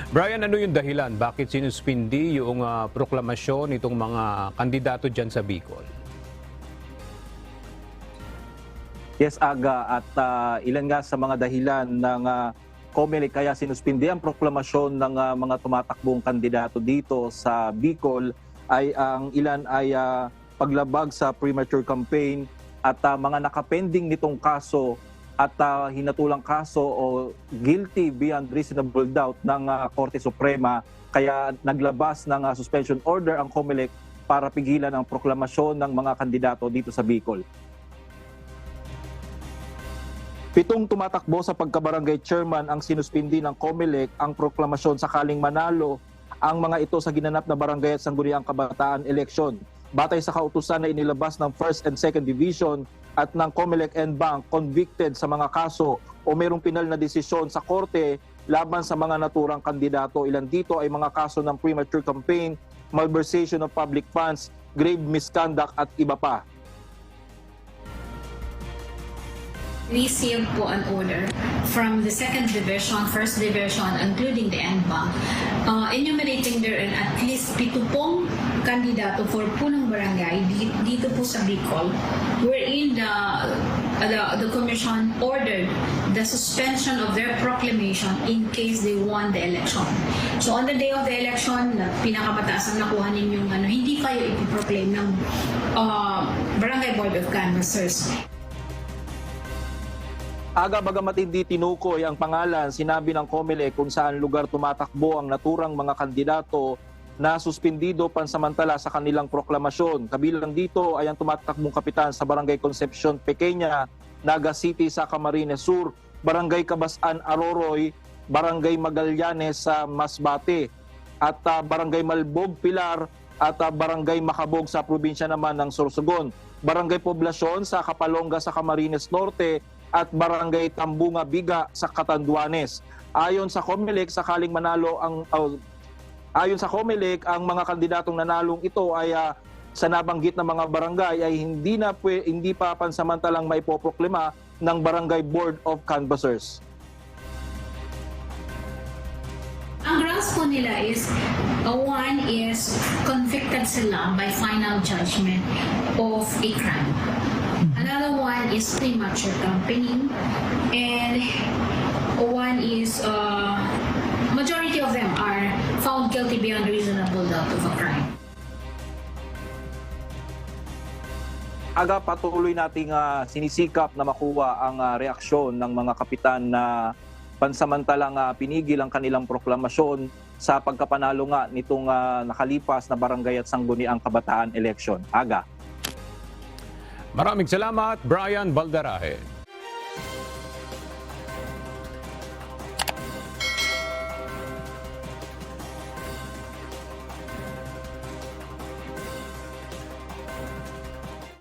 Brian, ano yung dahilan? Bakit sinuspindi yung proklamasyon itong mga kandidato dyan sa Bicol? Yes, Aga, at ilan nga sa mga dahilan ng COMELEC kaya sinuspindi ang proklamasyon ng mga tumatakbong kandidato dito sa Bicol ay ang ilan ay paglabag sa premature campaign at mga nakapending nitong kaso at hinatulang kaso o guilty beyond reasonable doubt ng Korte Suprema, kaya naglabas ng suspension order ang COMELEC para pigilan ang proklamasyon ng mga kandidato dito sa Bicol. 7 tumatakbo sa pagkabarangay chairman ang sinuspindi ng COMELEC ang proklamasyon sakaling manalo ang mga ito sa ginanap na barangay at sangguniang kabataan election. Batay sa kautusan na inilabas ng 1st and 2nd Division at ng COMELEC and Bank, convicted sa mga kaso o mayroong pinal na desisyon sa korte laban sa mga naturang kandidato. Ilan dito ay mga kaso ng premature campaign, malversation of public funds, grave misconduct at iba pa. Received po an order from the 2nd Division, 1st Division, including the NBank, enumerating there at least 7 pong kandidato for punong barangay dito po sa Bicol, wherein the Commission ordered the suspension of their proclamation in case they won the election. So on the day of the election, pinakamataas ang nakuha ninyong hindi kayo ipiproclaim ng Barangay Board of Canvassers. Aga, bagamat hindi tinukoy ang pangalan, sinabi ng COMELEC kung saan lugar tumatakbo ang naturang mga kandidato na suspindido pansamantala sa kanilang proklamasyon. Kabilang dito ay ang tumatakbong kapitan sa Barangay Concepcion Pequeña, Naga City sa Camarines Sur, Barangay Cabasan Aroroy, Barangay Magallanes sa Masbate, at Barangay Malbog Pilar at Barangay Makabog sa probinsya naman ng Sorsogon, Barangay Poblasyon sa Kapalonga sa Camarines Norte, at Barangay Tambunga Biga sa Catanduanes. Ayon sa COMELEC, sakaling manalo ang mga kandidatong nanalong ito ay sa nabanggit na mga barangay ay hindi pa pansamantalang maipoproklima ng Barangay Board of Canvassers. Ang grounds po nila is, one is convicted sila by final judgment of a crime. Another one is premature campaigning, and one is majority of them are found guilty beyond reasonable doubt of a crime. Aga, patuloy nating sinisikap na makuha ang reaksyon ng mga kapitan na pansamantalang pinigil ang kanilang proklamasyon sa pagkapanalo nga nitong nakalipas na barangay at sangguniang kabataan election. Aga. Maraming salamat, Brian Baldarahe.